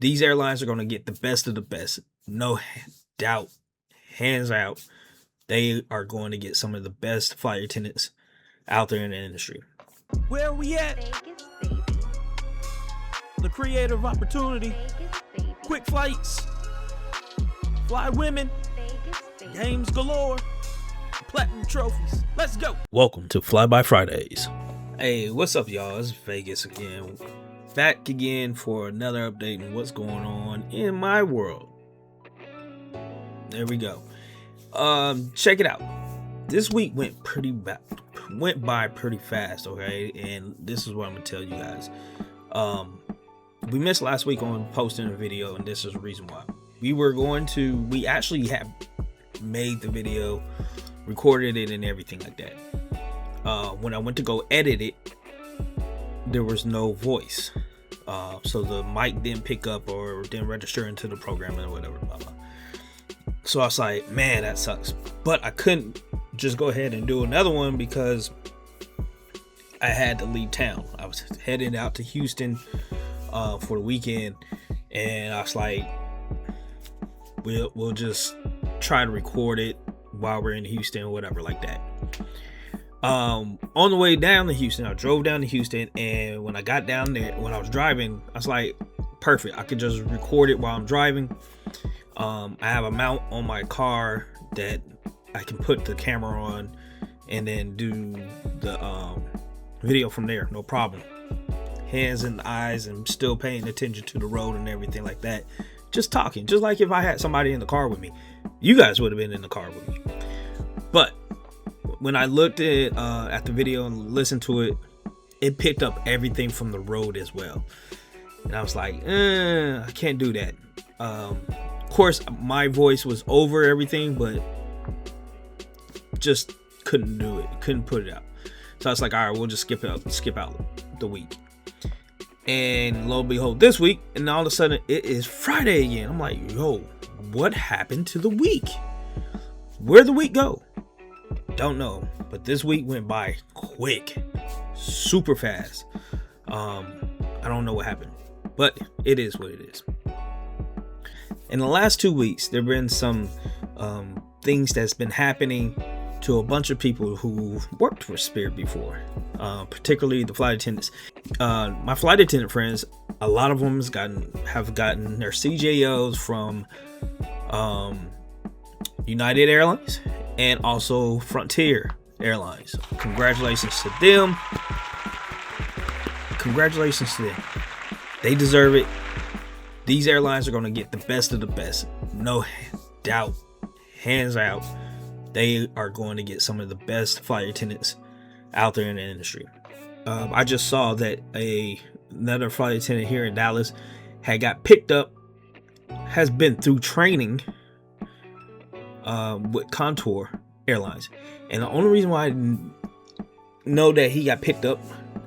These airlines are going to get the best of the best. No doubt, hands out, they are going to get some of the best flight attendants out there in the industry. Where are we at? Vegas, baby. The creator of opportunity. Vegas, baby. Quick flights. Fly women. Vegas, baby. Games galore. Platinum trophies. Let's go. Welcome to Fly By Fridays. Hey, what's up, y'all? It's Vegas again. Back again for another update on what's going on in my world. There we go. Check it out. This week went by pretty fast, okay? And this is what I'm gonna tell you guys. We missed last week on posting a video, and this is the reason why. We actually have made the video, recorded it, and everything like that. When I went to go edit it, there was no voice. So the mic didn't pick up or didn't register into the program or whatever. Blah, blah. So I was like, man, that sucks. But I couldn't just go ahead and do another one because I had to leave town. I was heading out to Houston for the weekend, and I was like, we'll just try to record it while we're in Houston or whatever like that. On the way down to Houston, I drove down to Houston, and when I got down there, when I was driving, I was like, perfect, I could just record it while I'm driving. I have a mount on my car that I can put the camera on and then do the video from there, no problem. Hands and eyes, and still paying attention to the road and everything like that. Just talking, just like if I had somebody in the car with me. You guys would have been in the car with me. But when I looked at the video and listened to it, it picked up everything from the road as well. And I was like, I can't do that. Of course, my voice was over everything, but just couldn't do it. Couldn't put it out. So I was like, all right, we'll just skip out the week. And lo and behold, this week, and all of a sudden, it is Friday again. I'm like, yo, what happened to the week? Where'd the week go? Don't know, but this week went by quick, super fast. I don't know what happened, but it is what it is. In the last 2 weeks, there have been some things that's been happening to a bunch of people who worked for Spirit before, particularly the flight attendants. My flight attendant friends, a lot of them have gotten their CJOs from United Airlines and also Frontier Airlines. Congratulations to them. They deserve it. These airlines are going to get the best of the best. No doubt. Hands out. They are going to get some of the best flight attendants out there in the industry. I just saw that another flight attendant here in Dallas had got picked up, has been through training with Contour Airlines. And the only reason why I know that he got picked up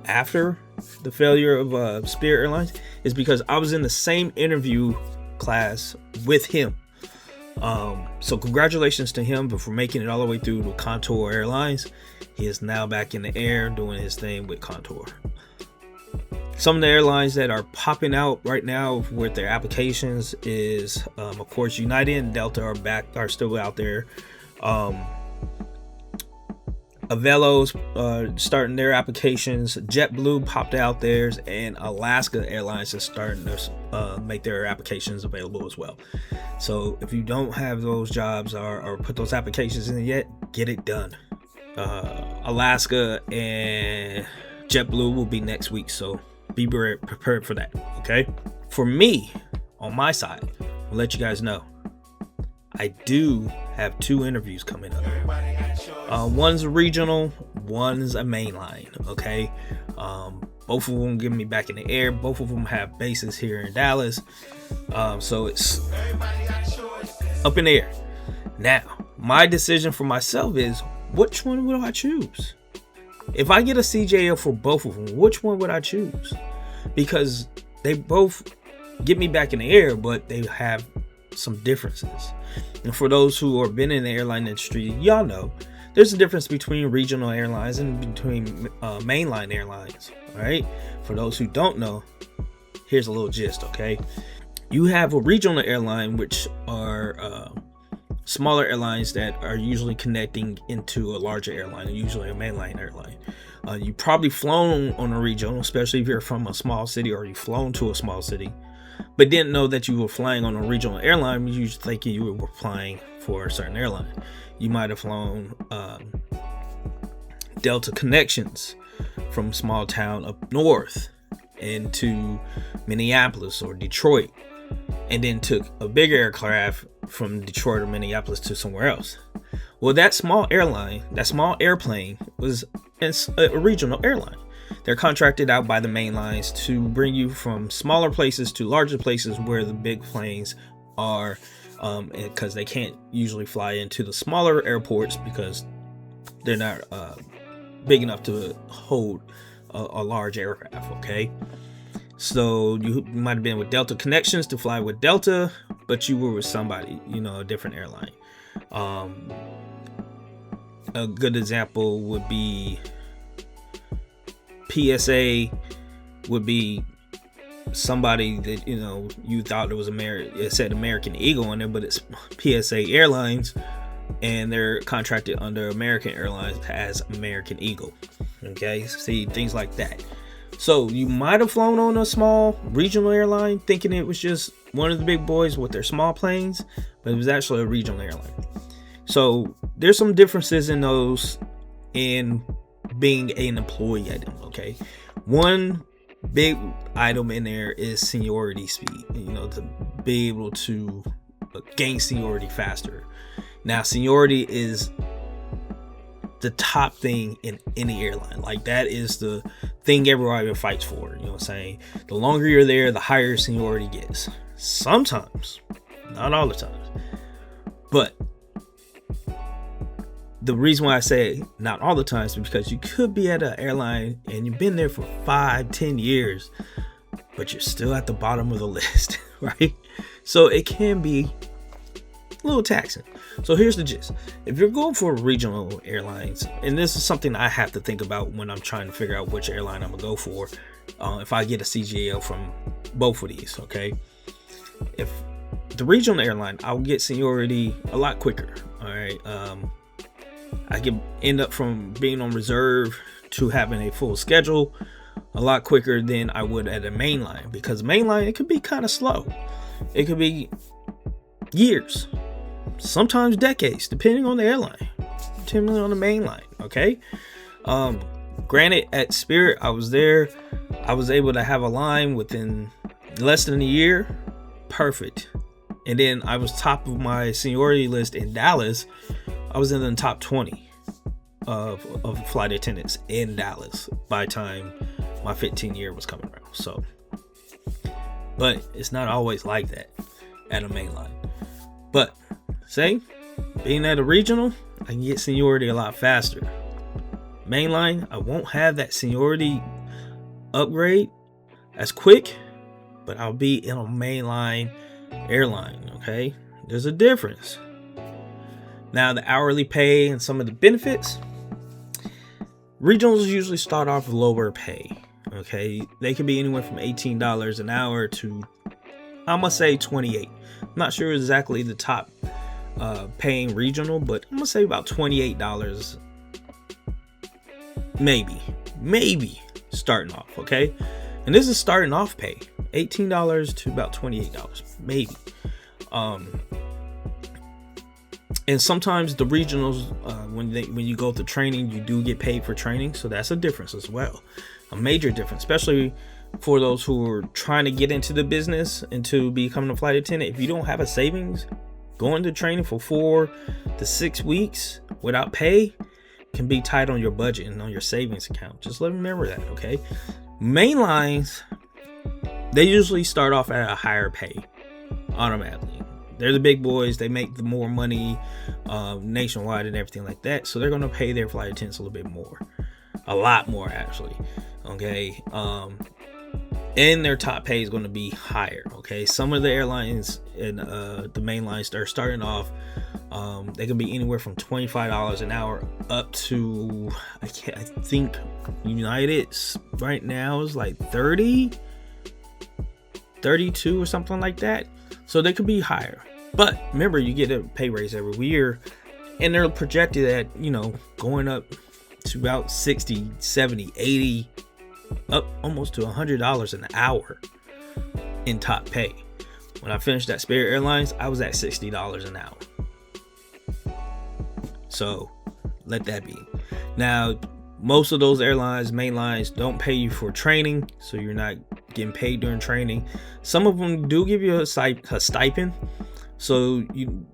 after the failure of Spirit Airlines is because I was in the same interview class with him. So congratulations to him for making it all the way through to Contour Airlines. He is now back in the air doing his thing with Contour. Some of the airlines that are popping out right now with their applications is, of course, United and Delta are still out there. Avelo's starting their applications. JetBlue popped out theirs, and Alaska Airlines is starting to make their applications available as well. So if you don't have those jobs or put those applications in yet, get it done. Alaska and JetBlue will be next week, so be prepared for that. Okay. For me, on my side, I'll let you guys know, I do have 2 interviews coming up. One's a regional, one's a mainline. Okay. Both of them get me back in the air. Both of them have bases here in Dallas. So it's up in the air. Now, my decision for myself is, which one will I choose? If I get a CJO for both of them, which one would I choose? Because they both get me back in the air, but they have some differences. And for those who have been in the airline industry, y'all know there's a difference between regional airlines and between mainline airlines. All right. For those who don't know, here's a little gist. Okay. You have a regional airline, which are smaller airlines that are usually connecting into a larger airline, usually a mainline airline. You probably flown on a regional, especially if you're from a small city or you've flown to a small city, but didn't know that you were flying on a regional airline. You just thinking you were flying for a certain airline. You might have flown Delta connections from small town up north into Minneapolis or Detroit, and then took a bigger aircraft from Detroit or Minneapolis to somewhere else. Well, that small airline, that small airplane was a regional airline. They're contracted out by the main lines to bring you from smaller places to larger places where the big planes are, because they can't usually fly into the smaller airports because they're not big enough to hold a large aircraft. Okay, so you might have been with Delta Connections to fly with Delta, but you were with somebody, a different airline. A good example would be PSA. Would be somebody that you thought it was it said American Eagle on there, but it's PSA Airlines, and they're contracted under American Airlines as American Eagle. Okay, see, things like that. So you might have flown on a small regional airline thinking it was just one of the big boys with their small planes, but it was actually a regional airline. So there's some differences in those in being an employee at them. Okay, one big item in there is seniority speed, to be able to gain seniority faster. Now, seniority is the top thing in any airline. Like, that is the thing everybody fights for. You know what I'm saying? The longer you're there, the higher seniority gets. Sometimes, not all the time. But the reason why I say not all the time is because you could be at an airline and you've been there for 5-10 years, but you're still at the bottom of the list, right? So it can be a little taxing. So here's the gist. If you're going for regional airlines, and this is something I have to think about when I'm trying to figure out which airline I'm gonna go for, if I get a CJO from both of these, okay? If the regional airline, I'll get seniority a lot quicker, all right? I can end up from being on reserve to having a full schedule a lot quicker than I would at a mainline, because mainline, it could be kind of slow. It could be years, sometimes decades, depending on the airline, depending on the mainline. Okay. Granted, at Spirit, I was there. I was able to have a line within less than a year. Perfect. And then I was top of my seniority list in Dallas. I was in the top 20 of flight attendants in Dallas by the time my 15 year was coming around. So, but it's not always like that at a mainline. But say, being at a regional, I can get seniority a lot faster. Mainline, I won't have that seniority upgrade as quick, but I'll be in a mainline airline. Okay, there's a difference. Now, the hourly pay and some of the benefits, regionals usually start off with lower pay. Okay, they can be anywhere from $18 an hour to, I'm gonna say, $28. I'm not sure exactly the top paying regional, but I'm gonna say about $28, maybe starting off. Okay, and this is starting off pay, $18 to about $28, maybe. And sometimes the regionals, when you go through training, you do get paid for training, so that's a difference as well, a major difference, especially for those who are trying to get into the business and to becoming a flight attendant. If you don't have a savings, going to training for 4 to 6 weeks without pay can be tight on your budget and on your savings account. Just remember that, okay? Mainlines, they usually start off at a higher pay automatically. They're the big boys. They make the more money nationwide and everything like that. So they're going to pay their flight attendants a little bit more. A lot more, actually. Okay. And their top pay is going to be higher. Okay. Some of the airlines and the main lines are starting off. They can be anywhere from $25 an hour up to, I think United right now is like $30. 32 or something like that. So they could be higher. But remember, you get a pay raise every year, and they're projected at, going up to about 60, 70, 80, up almost to $100 an hour in top pay. When I finished at Spirit Airlines, I was at $60 an hour. So let that be. Now, most of those airlines, mainlines, don't pay you for training, so you're not getting paid during training. Some of them do give you a stipend, so you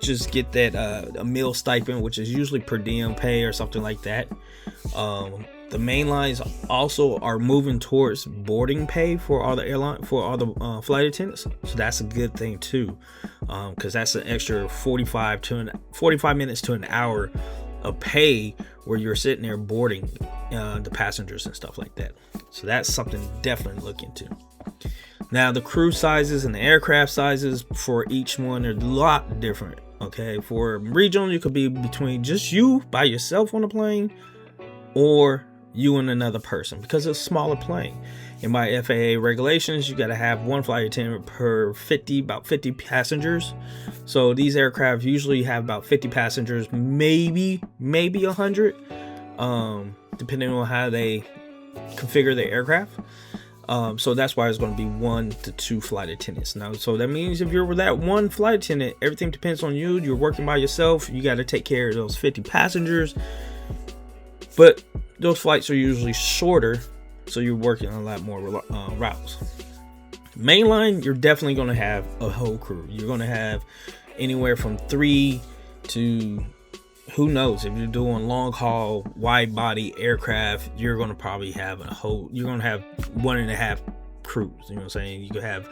just get that a meal stipend, which is usually per diem pay or something like that. The mainlines also are moving towards boarding pay for all the flight attendants, so that's a good thing too, because that's an extra 45 minutes to an hour of pay where you're sitting there boarding the passengers and stuff like that. So that's something to definitely look into. Now, the crew sizes and the aircraft sizes for each one are a lot different. Okay, for regional, you could be between just you by yourself on the plane, or you and another person, because it's a smaller plane. In my FAA regulations, you got to have one flight attendant per about 50 passengers. So these aircraft usually have about 50 passengers, maybe 100, depending on how they configure the aircraft. So that's why it's going to be 1 to 2 flight attendants. Now, so that means if you're with that one flight attendant, everything depends on you. You're working by yourself. You got to take care of those 50 passengers. But those flights are usually shorter, so you're working on a lot more routes. Mainline, you're definitely going to have a whole crew. You're going to have anywhere from 3 to, who knows, if you're doing long haul wide body aircraft, you're going to probably have you're going to have 1.5 crews. You know what I'm saying? You could have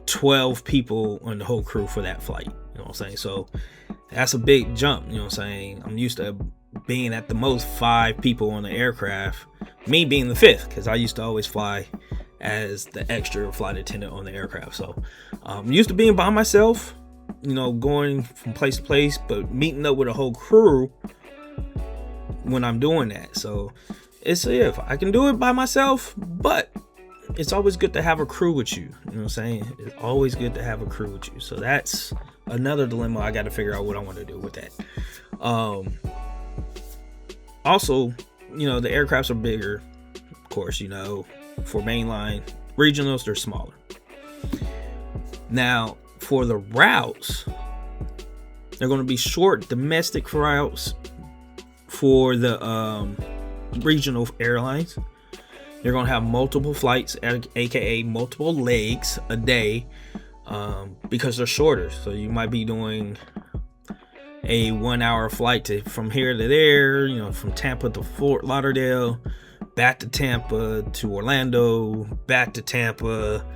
12 people on the whole crew for that flight. You know what I'm saying? So that's a big jump. You know what I'm saying? I'm used to being at the most 5 people on the aircraft, me being the 5th, because I used to always fly as the extra flight attendant on the aircraft. So I'm used to being by myself, going from place to place, but meeting up with a whole crew when I'm doing that. So it's, if I can do it by myself, but it's always good to have a crew with you. You know what I'm saying? It's always good to have a crew with you. So that's another dilemma. I got to figure out what I want to do with that. Also, the aircrafts are bigger, of course, for mainline. Regionals, they're smaller. Now, for the routes, they're going to be short domestic routes for the regional airlines. They're going to have multiple flights, aka multiple legs a day, because they're shorter. So you might be doing a 1-hour flight from here to there, from Tampa to Fort Lauderdale, back to Tampa to Orlando, back to Tampa,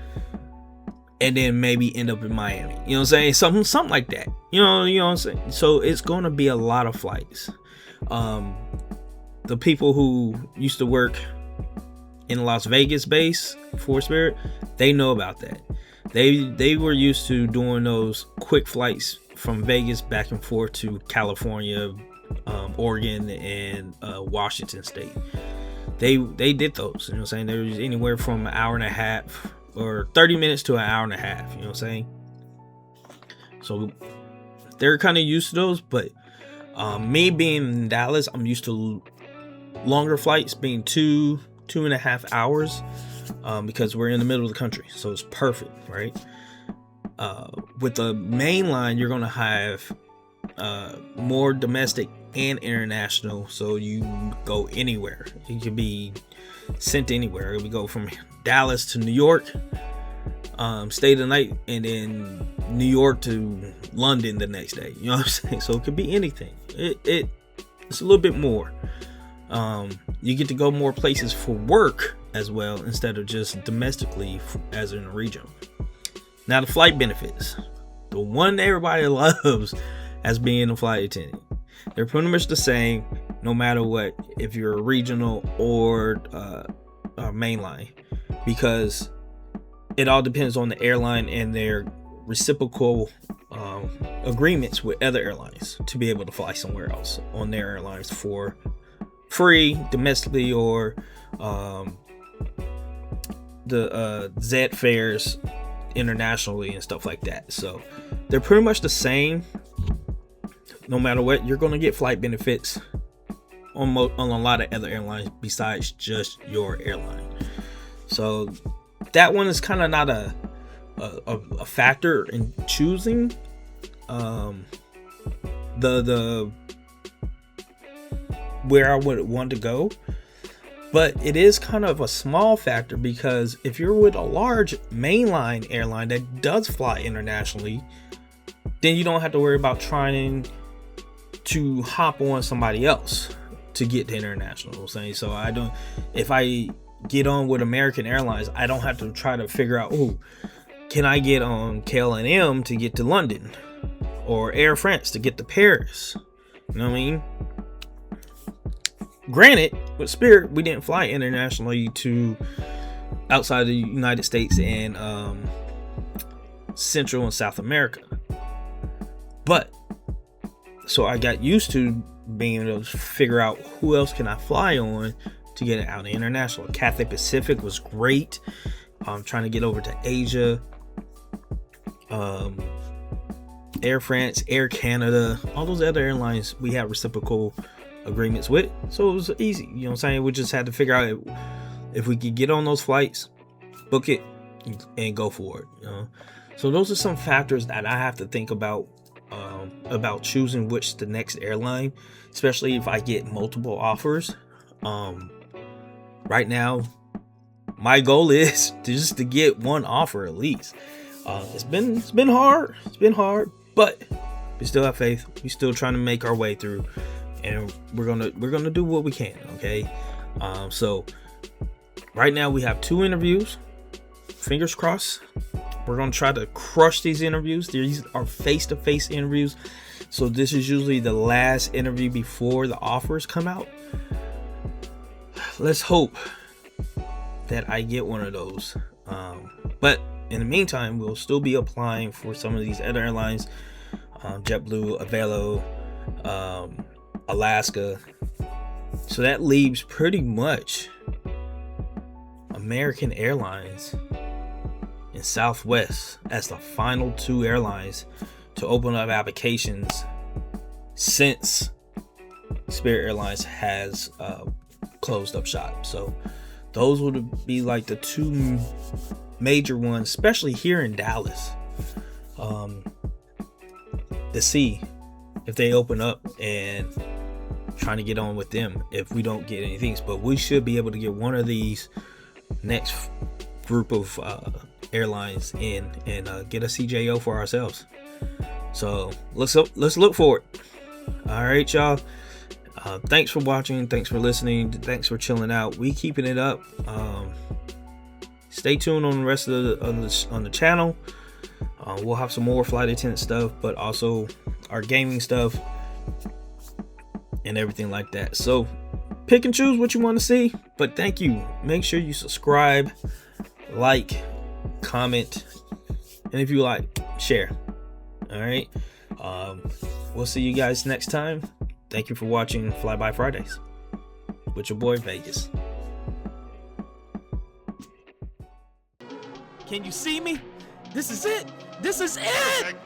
and then maybe end up in Miami. You know what I'm saying? Something like that. You know what I'm saying? So it's going to be a lot of flights. The people who used to work in Las Vegas base for Spirit, they know about that. They were used to doing those quick flights from Vegas back and forth to California, Oregon, and Washington State. They did those. You know what I'm saying? There was anywhere from an hour and a half or 30 minutes to an hour and a half. You know what I'm saying? So they're kind of used to those. But me being in Dallas, I'm used to longer flights, being 2.5 hours, because we're in the middle of the country. So it's perfect, right? With the mainline, you're going to have more domestic and international, so you go anywhere. You can be sent anywhere. We go from Dallas to New York, stay the night, and then New York to London the next day. You know what I'm saying? So it could be anything. It's a little bit more. You get to go more places for work as well, instead of just domestically as in a regional. Now, the flight benefits, the one everybody loves as being a flight attendant, they're pretty much the same no matter what, if you're a regional or mainline, because it all depends on the airline and their reciprocal agreements with other airlines to be able to fly somewhere else on their airlines for free domestically, or Z fares internationally and stuff like that. So they're pretty much the same. No matter what, you're going to get flight benefits on a lot of other airlines besides just your airline. So that one is kind of not a factor in choosing the where I would want to go. But it is kind of a small factor, because if you're with a large mainline airline that does fly internationally, then you don't have to worry about trying to hop on somebody else to get to international. So if I get on with American Airlines, I don't have to try to figure out, can I get on KLM to get to London, or Air France to get to Paris? You know what I mean? Granted, with Spirit, we didn't fly internationally to outside the United States and Central and South America. But so I got used to being able to figure out who else can I fly on to get it out international. Cathay Pacific was great. I'm trying to get over to Asia. Air France, Air Canada, all those other airlines we have reciprocal agreements with, so it was easy. You know what I'm saying? We just had to figure out if we could get on those flights, book it, and go for it. You know? So those are some factors that I have to think about choosing which the next airline, especially if I get multiple offers. Right now, my goal is just to get one offer at least. It's been hard. It's been hard, but we still have faith. We're still trying to make our way through. And we're gonna do what we can, okay? So right now we have 2 interviews. Fingers crossed. We're gonna try to crush these interviews. These are face-to-face interviews, so this is usually the last interview before the offers come out. Let's hope that I get one of those. But in the meantime, we'll still be applying for some of these other airlines, JetBlue, Avelo, Alaska. So that leaves pretty much American Airlines and Southwest as the final 2 airlines to open up applications since Spirit Airlines has closed up shop. So those would be like the 2 major ones, especially here in Dallas, to see if they open up and trying to get on with them if we don't get anything. But we should be able to get one of these next group of airlines in and get a CJO for ourselves. So let's look for it. All right, y'all. Thanks for watching. Thanks for listening. Thanks for chilling out. We keeping it up. Stay tuned on the rest of the channel. We'll have some more flight attendant stuff, but also our gaming stuff and everything like that. So pick and choose what you want to see. But thank you. Make sure you subscribe, like, comment, and if you like, share. All right. We'll see you guys next time. Thank you for watching Fly By Fridays with your boy Vegas. Can you see me? This is it. This is it.